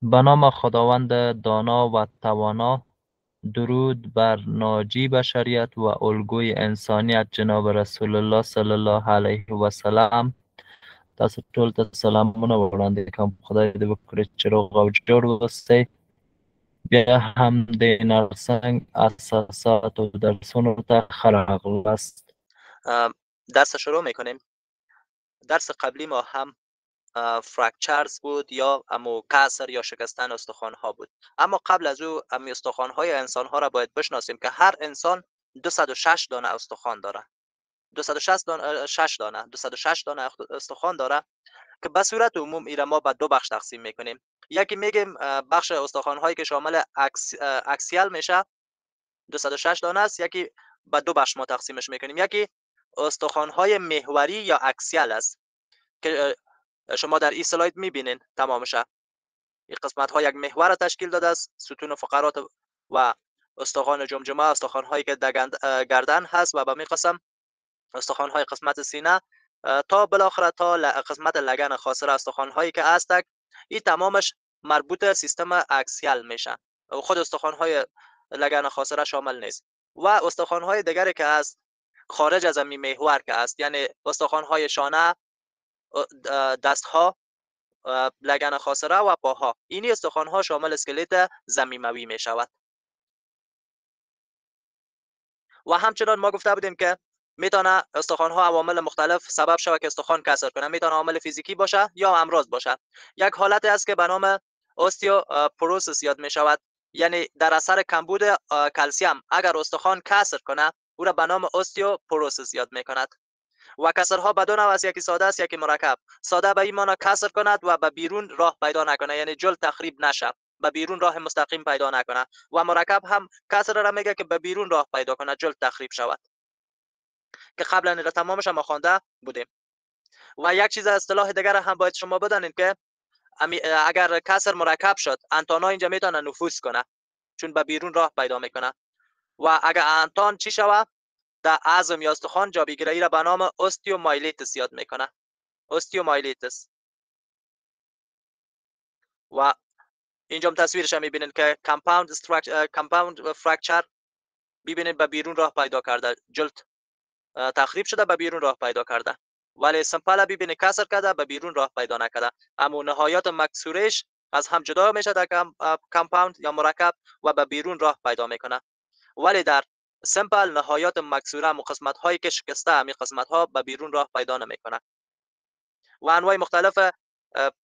به نام خداوند دانا و توانا. درود بر ناجی بشریت و الگوی انسانیت جناب رسول الله صلی الله علیه و سلام. تاسو ټول ته سلامونه وړاندې کوم. خدای دې وکړي چې روغ او جوړ اوسئ. بیا هم د نرسنګ اساسات و درسونو ته ښه راغلاست. درس شروع میکنیم. درس قبلی ما هم فرکچرز بود یا امو کسر یا شکستن استخوان ها بود. اما قبل از او امی استخوان های انسان ها را باید بشناسیم که هر انسان 206 دانه استخوان داره. 206 دانه استخوان داره که به صورت عموم ایره ما به دو بخش تقسیم میکنیم. یکی میگیم بخش استخوان هایی که شامل اکسیال میشه 206 دانه است. یکی به دو بخش ما تقسیمش میکنیم. یکی استخوان های محوری یا اکسیال است که شما در این سلاید میبینین تمامشه. این قسمت ها یک محور تشکیل داده است. ستون فقرات و استخوان جمجمه، استخوان هایی که در گردن هست و به می قسم استخوان های قسمت سینه تا بالاخره تا قسمت لگن خاصره استخوان هایی که هستند. این تمامش مربوط سیستم اکسیال میشه. خود استخوان های لگن خاصره شامل نیست. و استخوان های دیگری که هست خارج از این محور که است، یعنی استخوان های شانه، دست ها، لگن خاصره و پاها. اینی استخوان ها شامل اسکلت ضمیموی می شود. و همچنان ما گفته بودیم که میتونه استخوان ها عوامل مختلف سبب شود که استخوان کسر کنه. میتونه عامل فیزیکی باشه یا امراض باشه. یک حالت است که به نام اوستیوپوروسیس یاد می شود، یعنی در اثر کمبود کلسیم اگر استخوان کسر کنه او را به نام اوستیوپوروسیس یاد می کند. و کسرها به دو نوع است، یکی ساده است یکی مرکب. ساده به این معنی کسر کند و به بیرون راه پیدا نکنه، یعنی جلد تخریب نشه، به بیرون راه مستقیم پیدا نکنه. و مرکب هم کسر را میگه که به بیرون راه پیدا کنه، جلد تخریب شود، که قبلا این را تمامش ما خوانده بودیم. و یک چیز اصطلاح دیگر هم باید شما بدانید که اگر کسر مرکب شد انتانا اینجا میتونه نفوذ کنه چون به بیرون راه پیدا میکنه. و اگر انتان چی شود در عظم یا استخوان جا بگیره، ای را به نام اوستیومایلیتس یاد میکنه. اوستیومایلیتس. و اینجا تصویرش هم میبینید که کامپاوند فرکچر ببینید به بیرون راه پیدا کرده، جلد تخریب شده به بیرون راه پیدا کرده. ولی سمپل ببینید کسر کرده به بیرون راه پیدا نکرده. اما نهایات مکسورش از هم جدا میشه در کامپاوند یا مرکب و به بیرون راه پیدا میکنه. ولی در سمپل نهایات مکسوره و قسمت هایی که شکسته همین قسمت ها به بیرون راه پیدا نمیکنه. و انواع مختلف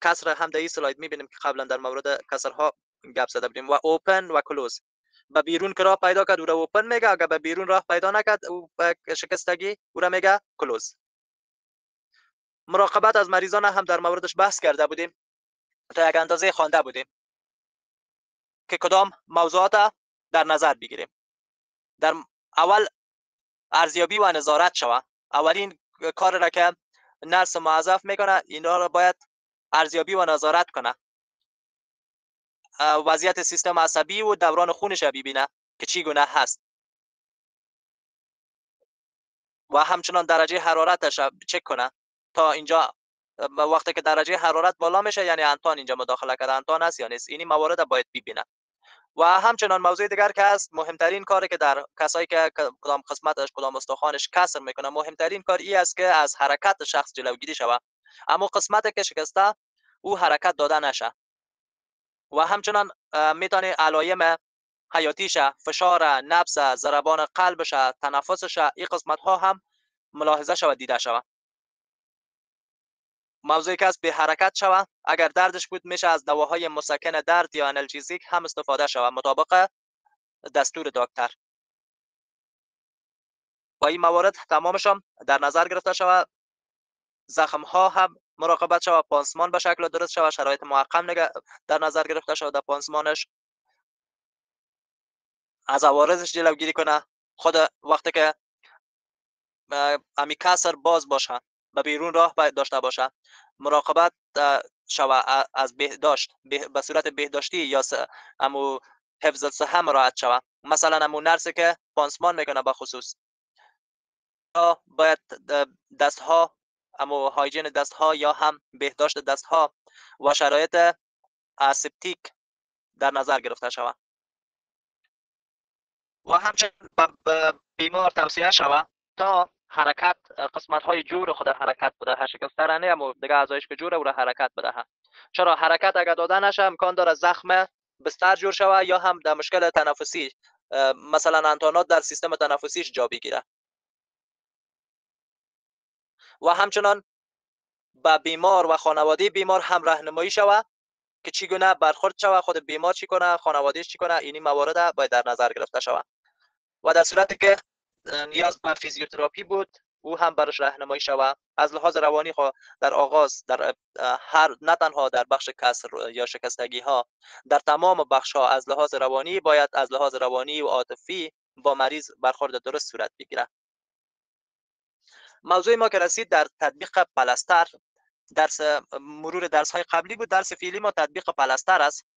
کسر هم در این سلاید میبینیم که قبلا در مورد کسرها گپ زده بودیم. و اوپن و کلوز، به بیرون که راه پیدا کرد او را اوپن میگه، اگر به بیرون راه پیدا نکرد او شکستگی او را میگه کلوز. مراقبت از مریضان هم در موردش بحث کرده بودیم، تا یک اندازه خوانده بودیم که کدام موضوعات در نظر بگیریم. در اول ارزیابی و نظارت شود. اولین کار را که نرس موظف میکنه اینا را باید ارزیابی و نظارت کنه. وضعیت سیستم عصبی و دوران خونش ببینه که چی گونه هست و همچنان درجه حرارتش چک کنه. تا اینجا وقتی که درجه حرارت بالا میشه یعنی انتان اینجا مداخله کرده، انتان است یا نیست. اینی موارد باید ببینه. و همچنان موضوع دیگر که هست، مهمترین کاری که در کسایی که کدام قسمتش کدام استخوانش کسر میکنه، مهمترین کار ای است که از حرکت شخص جلوگیری شود. اما قسمتی که شکسته او حرکت داده نشه. و همچنان میتونه علائم حیاتیش، فشار نبض، ضربان قلبش، تنفسش، این قسمت ها هم ملاحظه شود، دیده شود. موضوعی که از به حرکت شود، اگر دردش بود میشه از دواهای مسکن درد یا آنالژیزیک هم استفاده شود مطابق دستور دکتر. و این موارد تمامشان در نظر گرفته شود. زخم ها هم مراقبت شود، پانسمان به شکل درست شود، شرایط محکم در نظر گرفته شود، در پانسمانش از عوارضش جلوگیری کنه. خود وقتی که امی کسر باز باشه به بیرون راه داشته باشه، مراقبت شود از بهداشت به صورت بهداشتی یا امو حفظ صحه مراعات شود. مثلا امو نرسی که پانسمان میکنه به خصوص باید دست ها، امو هایجین دست ها یا هم بهداشت دست ها و شرایط اسپتیک در نظر گرفته شود و همچنین به بیمار توصیه شود تا حرکت قسمت های جور خود حرکت بده، شکسترانه اما دیگه اعضایش که جوره او را حرکت بده. چرا حرکت اگر داده نشه امکان داره زخم بستر جور شود یا هم در مشکل تنفسی مثلا انتانات در سیستم تنفسیش جا بگیره. و همچنان به بیمار و خانواده بیمار هم راهنمایی شود که چگونه برخورد شود، خود بیمار چی کنه، خانوادهش چی کنه. اینی موارد باید در نظر گرفته شود و در صورتی که نیاز به فیزیوتراپی بود او هم برش راهنمایی شود. از لحاظ روانی در آغاز در هر نه تنها در بخش کسر یا شکستگی ها، در تمام بخش ها از لحاظ روانی باید از لحاظ روانی و عاطفی با مریض برخورد درست صورت بگیره. موضوع ما که رسید در تطبیق پلستر، درس مرور درس های قبلی بود. درس فعلی ما تطبیق پلستر است.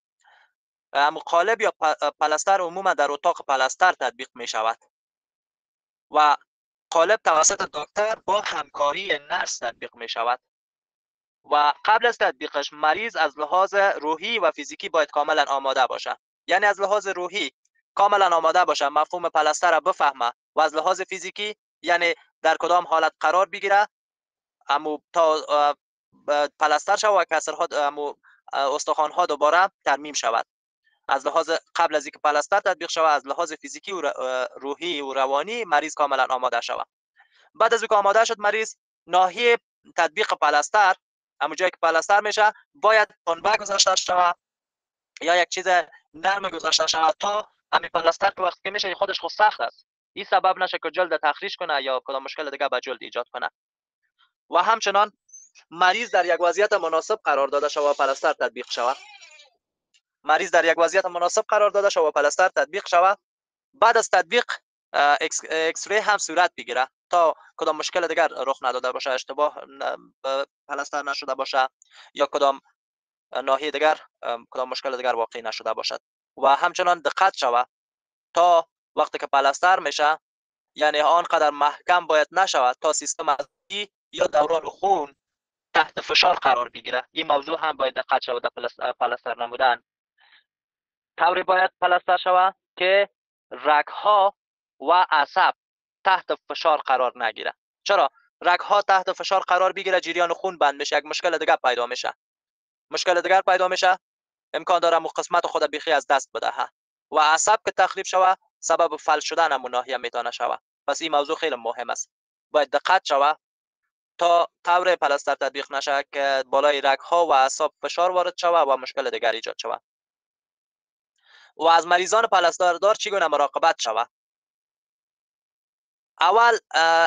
قالب یا پلستر عموما در اتاق پلستر تطبیق می شود و قالب توسط دکتر با همکاری نرس تطبیق می شود و قبل از تطبیقش مریض از لحاظ روحی و فیزیکی باید کاملا آماده باشه. یعنی از لحاظ روحی کاملا آماده باشه، مفهوم پلستر را بفهمه و از لحاظ فیزیکی یعنی در کدام حالت قرار بگیره اما تا پلستر شود و کسرها استخوان‌ها دوباره ترمیم شود. از لحاظ قبل از اینکه پلستر تطبیق شود از لحاظ فیزیکی و روحی و روانی مریض کاملا آماده شود. بعد از اینکه آماده شد مریض، ناحیه تطبیق پلستر، اما جایی که پلستر میشه باید پنبه گذاشته شود یا یک چیز نرم گذاشته شود تا همین پلستر که وقتی که میشه خودش خود سخت است، این سبب نشه که جلد تخریش کنه یا کدام مشکل دیگه به جلد ایجاد کنه. و همچنان مریض در یک وضعیت مناسب قرار داده شود و پلستر تطبیق شود. مریض در یک وضعیت مناسب قرار داده شود و پلستر تطبیق شود. بعد از تطبیق ایکس ری هم صورت بگیره تا کدام مشکل دیگر رخ نداده باشه، اشتباه پلستر نشده باشه یا کدام ناحیه دیگر کدام مشکل دیگر واقع نشده باشد. و همچنان دقت شود تا وقتی که پلستر میشه یعنی آنقدر محکم باید نشود تا سیستم عضلانی یا دوران خون تحت فشار قرار بگیره. این موضوع هم باید دقت شود در پلستر نمودن. طوری باید پلستر شود که رگ‌ها و عصب تحت فشار قرار نگیره. چرا؟ رگ‌ها تحت فشار قرار بگیره جریان خون بند میشه، یک مشکل دیگر پیدا میشه. مشکل دیگر پیدا میشه امکان داره مو قسمت خود بیخی از دست بدهه و عصب که تخریب شود سبب فلج شدن همون ناحیه میتونه شود. پس این موضوع خیلی مهم است. باید دقت شود تا طور پلستر تطبیق نشه که بالای رگ‌ها و اعصاب فشار وارد شود و مشکل دیگر ایجاد شود. و از مریضان پلستردار چگونه مراقبت شود؟ اول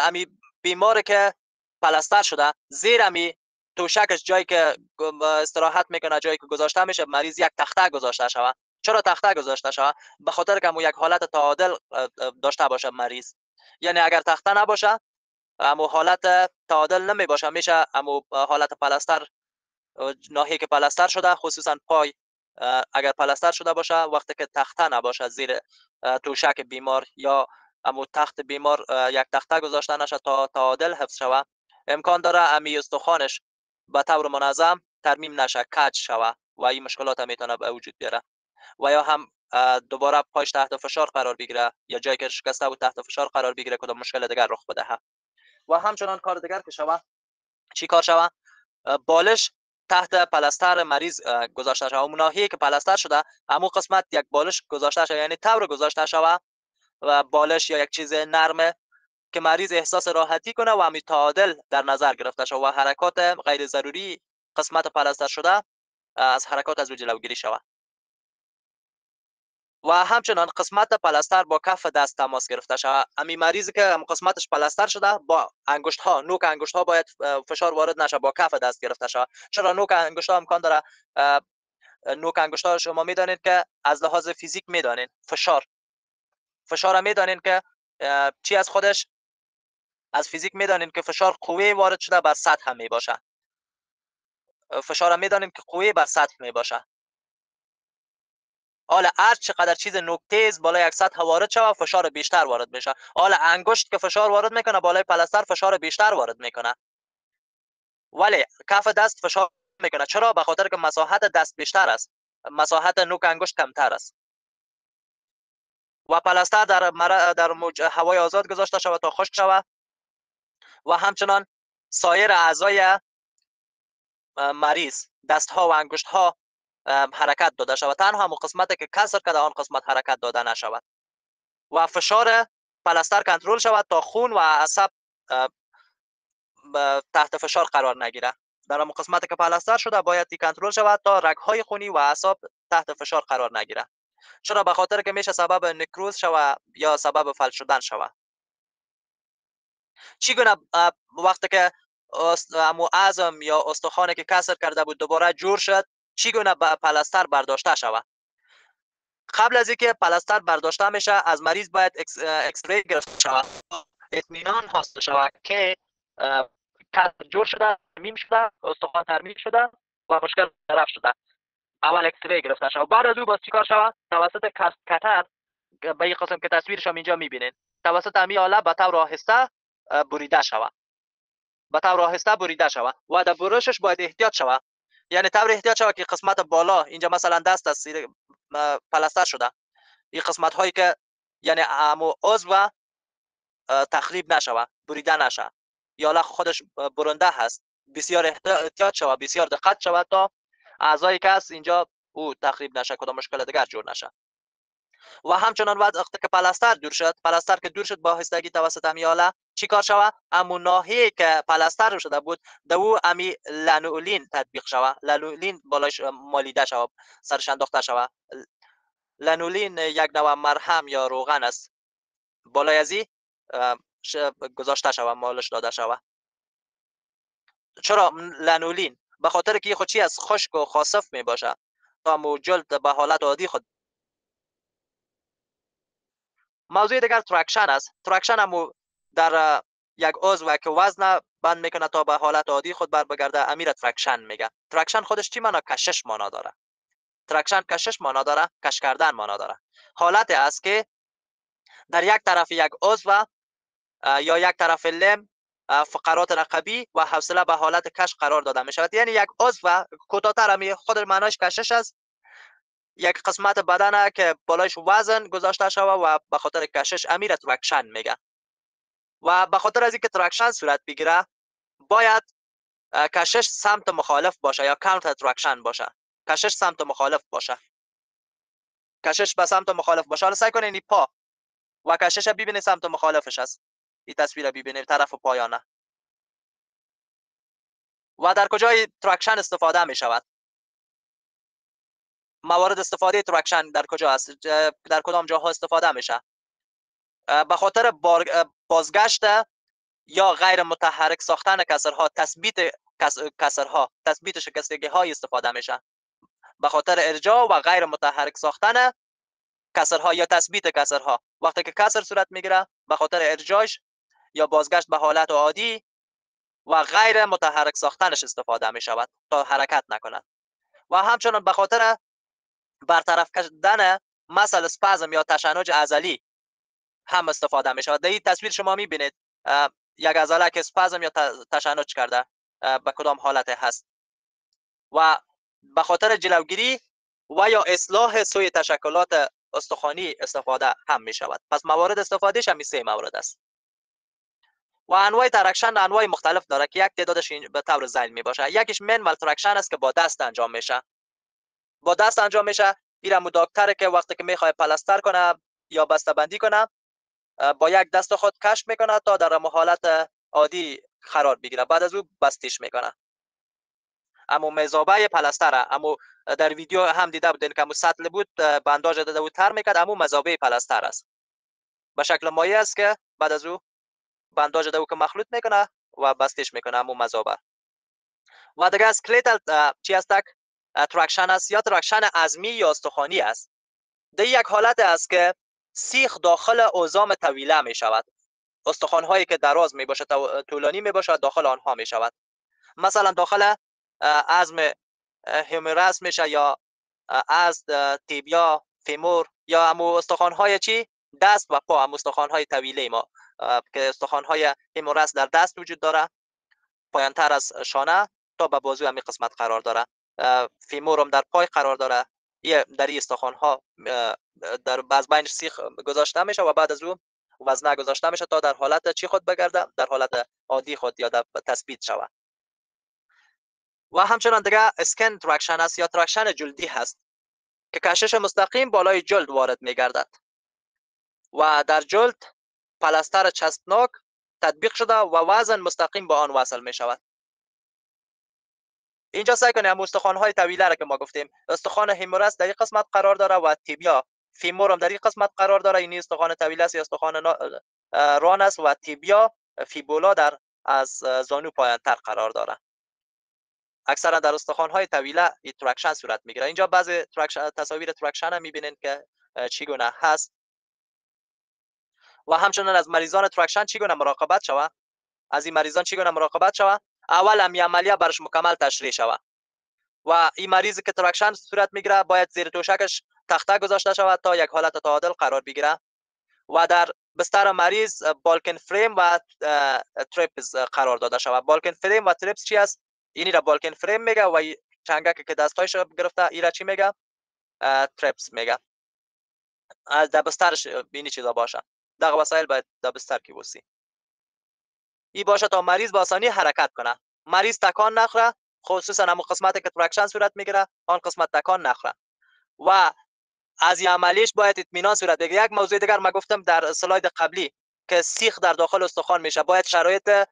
امی بیماری که پلستر شده زیر امی توشکش جایی که استراحت میکنه، جایی که گذاشته میشه، مریض یک تخته گذاشته شود. چرا تخته گذاشته شود؟ به خاطر که یک حالت تعادل داشته باشه مریض. یعنی اگر تخته نباشه امو حالت تعادل نمی باشه، میشه امو حالت پلستر ناحیه که پلستر شده خصوصا پای اگر پلستر شده باشه وقتی که تخته نباشه زیر توشک بیمار یا امو تخت بیمار یک تخته گذاشته نشه تا تعادل حفظ شود امکان داره امی استخوانش به طور منظم ترمیم نشه، کج شود و این مشکلات میتونه به وجود بیاره و یا هم دوباره پایش تحت فشار قرار بگیره یا جایی که شکسته و تحت فشار قرار بگیره کدام مشکل دیگر رخ بده. و همچنان کار دیگر که شود چی کار شود؟ بالش تحت پلستر مریض گذاشته شود. اون ناحیه که پلستر شده همون قسمت یک بالش گذاشته شود، یعنی طور گذاشته شود و بالش یا یک چیز نرمه که مریض احساس راحتی کنه و همین تعادل در نظر گرفته شود و حرکات غیر ضروری قسمت پلستر شده از حرکات از جلوگیری شود. و همچنان قسمت پلستر با کف دست تماس گرفته شود. امی مریضی که قسمتش پلستر شده با انگشت ها، نوک انگشت ها باید فشار وارد نشه، با کف دست گرفته شود. چرا نوک انگشت ها امکان داره نوک انگشت ها شما میدانید که از لحاظ فیزیک میدانید فشار میدانید که چی از خودش از فیزیک میدانید که فشار قوه وارد شده بر سطح می باشه. فشار میدانید که قوه بر سطح می باشه. حالا هر چقدر چیز نوک‌تیز بالای یک سطح وارد شود فشار بیشتر وارد میشه. حالا انگشت که فشار وارد میکنه بالای پلستر فشار بیشتر وارد میکنه، ولی کف دست فشار میکنه. چرا؟ به خاطر که مساحت دست بیشتر است مساحت نوک انگشت کمتر است و پلاستر در هوای آزاد گذاشته شود تا خشک شود و همچنان سایر اعضای مریض دست ها و انگشت ها حرکت داده شود. تنها همون قسمتی که کسر کرده آن قسمت حرکت داده نشود و فشار پلاستر کنترل شود تا خون و عصب تحت فشار قرار نگیره. در همون قسمتی که پلاستر شده باید کنترل شود تا رگ‌های خونی و اعصاب تحت فشار قرار نگیره. چرا؟ به خاطر که میشه سبب نکروز شود یا سبب فلج شدن شود. چگونه وقتی که عظم یا استخوانی که کسر کرده بود دوباره جور شد، چگونه پلاستر برداشته شود؟ قبل از اینکه پلاستر برداشته میشه از مریض باید ایکس ری گرفته شود، اطمینان حاصل شود که کسر جور شده، ترمیم شده، استخوان ترمیم شده و مشکل رفع شده. اول ایکس ری گرفته شود. بعد از او باز چیکار شود؟ توسط کتر به این قسم که تصویرش هم اینجا میبینید، توسط همین آله به طور آهسته بریده شود. به طور آهسته بریده شود و در برشش باید احتیاط شود. یعنی طور احتیاط شود که قسمت بالا اینجا مثلا دست است پلاستر شده، این قسمت هایی که یعنی عضو تخریب نشود، بریده نشه، یا خودش برنده هست، بسیار احتیاط شود، بسیار دقت شود تا اعضایی که هست اینجا او تخریب نشه، کدام مشکل دیگر جور نشه. و همچنان وقتی که پلاستر دور شد، پلاستر که دور شد با آهستگی توسط امیاله چی کار شود؟ همون ناحیه که پلاستر شده بود دو امی لانولین تطبیق شود، لانولین بالاش مالیده شود، سرش انداخته شود. لانولین یک نوع مرهم یا روغن است، بالای ازی گذاشته شود، مالش داده شود. چرا لانولین؟ به خاطر که خود چی از خشک و خاصف می باشه تا مو جلد به حالت عادی خود. موضوع دیگر تراکشن است. تراکشن هم در یک عضو که وزن بند میکنه تا به حالت عادی خود بر بگرده، امیر تراکشن میگه. تراکشن خودش چی معنا؟ کشش معنا داره. تراکشن کشش معنا داره، کش کردن معنا داره. حالت است که در یک طرف یک عضو یا یک طرف لم فقرات رقبی و حوصله به حالت کش قرار داده می شود. یعنی یک عضو کوتاه‌تر می خود معناش کشش است، یک قسمت بدن که بالایش وزن گذاشته شده و به خاطر کشش امیر تراکشن میگه. و به خاطر از اینکه تراکشن صورت بگیره باید کشش سمت مخالف باشه یا کانتر تراکشن باشه. کشش سمت مخالف باشه. کشش به سمت مخالف باشه. حالا سعی کنید این پا و کشش ببینید سمت مخالفش است. این تصویر ببینید طرف پایانه. و در کجای تراکشن استفاده می شود؟ موارد استفاده تراکشن در کجا است؟ در کدام جاها استفاده میشه؟ به خاطر بازگشت یا غیر متحرک ساختن کسرها، تثبیت کسرها، تثبیت شکستگی های استفاده میشه. به خاطر ارجاع و غیر متحرک ساختن کسرها یا تثبیت کسرها. وقتی که کسر صورت میگیره به خاطر ارجاعش یا بازگشت به حالت عادی و غیر متحرک ساختنش استفاده می شود تا حرکت نکند. و همچنان به خاطر برطرف کردن مثل اسپازم یا تشنج عضلی هم استفاده می شود. در این تصویر شما می بینید یک عضله که اسپازم یا تشنج کرده به کدام حالت هست. و به خاطر جلوگیری و یا اصلاح سوی تشکلات استخوانی استفاده هم می شود. پس موارد استفادهش هم سه مورد است. و انواع تراکشن انواع مختلف داره که یک تعدادش به طور ذیل می باشه. یکیش منوال تراکشن است که با دست انجام میشه. با دست انجام میشه. ایرمو دکتره که وقتی که میخواد پلاستر کنه یا بسته بندی کنه با یک دست خود کش میکنه تا در حالت عادی قرار بگیره، بعد از او بستیش میکنه. اما مزابه پلاستر، اما در ویدیو هم دیده بودین که امو سطل بود بنداج داده بود تر میکرد، اما مزابه پلاستر است. به شکل مایع است که بعد از او بنداج داده که مخلوط میکنه و بستیش میکنه، اما مزابه. و دیگه اسکلتال چی است؟ تراکشن است یا تراکشن عظمی یا استخوانی است. در یک حالت است که سیخ داخل عظام طویله می شود. استخوان هایی که دراز می باشد طولانی می باشد داخل آنها می شود. مثلا داخل عظم هیومرس میشه یا از تیبیا، فیمور یا همو استخوان های چی؟ دست و پا، همو استخوان های طویله ما که استخوان های هیومرس در دست وجود داره، پایانتر از شانه تا به بازو همین قسمت قرار داره. فیمور هم در پای قرار داره در این استخوان ها در باز بینش سیخ گذاشته میشه و بعد از اون وزنه گذاشته میشه تا در حالت چی خود بگرده، در حالت عادی خود یا در تثبیت شود. و همچنان دیگه اسکن تراکشن است یا تراکشن جلدی هست که کشش مستقیم بالای جلد وارد میگردد و در جلد پلاستر چسبناک تطبیق شده و وزن مستقیم به آن وصل می شود. اینجا سعی کنیم استخوان های طویله را که ما گفتیم، استخوان هیمورس در این قسمت قرار داره و تیبیا فیمور هم در این قسمت قرار داره. این استخوان طویله است یا استخوان ران است و تیبیا فیبولا در از زانو پایانتر قرار داره. اکثرا در استخوان های طویله این تراکشن صورت میگیره. اینجا بعضی تصاویر تراکشن هم میبینید که چگونه هست و همچنان از مریضان تراکشن چگونه مراقبت شود. از این مریضان چگونه مراقبت شود؟ اول هم عملیه برش مکمل تشریح شود و این مریضی که تراکشن صورت میگیره باید زیر توشکش تخته گذاشته شود تا یک حالت تعادل قرار بگیره و در بستر مریض بالکن فریم و ترپز قرار داده شود. بالکن فریم و ترپز چی است؟ اینی را بالکن فریم میگه و چنگک که دستایش گرفته این را چی میگه؟ ترپز میگه. در بسترش بینی چیزا باشه. دغه وسایل باید در بستر کی بوسی. این باشه تا مریض با آسانی حرکت کنه. مریض تکان نخوره، خصوصا همون قسمتی که تراکشن صورت میگیره آن قسمت تکان نخوره و از این عملیش باید اطمینان صورت بگیره. یک موضوع دیگر ما گفتم در اسلاید قبلی که سیخ در داخل استخوان میشه، باید شرایط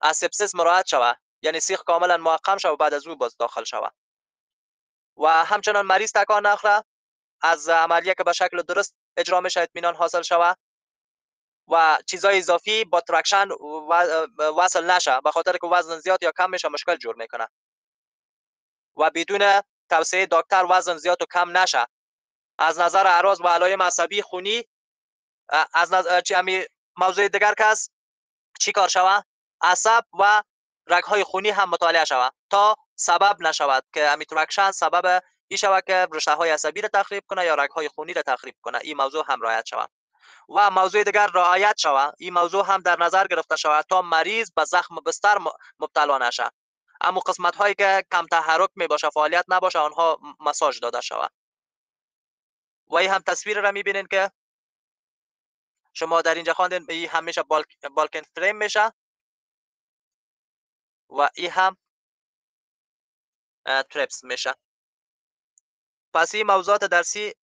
اسپسیس مراعات شود، یعنی سیخ کاملا معقم شود و بعد از او باز داخل شود و همچنان مریض تکان نخوره. از عملیه که به شکل درست اجرا میشه اطمینان حاصل شود و چیزای اضافی با تراکشن وصل نشه، به خاطر که وزن زیاد یا کم میشه مشکل جور میکنه و بدون توصیه دکتر وزن زیاد و کم نشه. از نظر اعراض و علائم عصبی خونی، از نظر موضوع دیگر که است چی کار شود؟ عصب و رگ‌های خونی هم مطالعه شود تا سبب نشود که امی تراکشن سبب این شود که رشته‌های عصبی را تخریب کنه یا رگ‌های خونی را تخریب کنه. این موضوع هم رعایت شود و موضوع دیگر رعایت شود، این موضوع هم در نظر گرفته شود تا مریض به زخم بستر مبتلا نشه. اما قسمت هایی که کم تحرک می باشه، فعالیت نباشه، آنها مساج داده شود. و این هم تصویر را میبینین که شما در اینجا خواندین، این همیشه بالکن فریم میشه و این هم ترپس میشه. پس این موضوعات درسی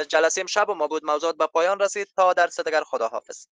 جلسه امشب ما بود موضوعات به پایان رسید. تا درس دیگر خداحافظ.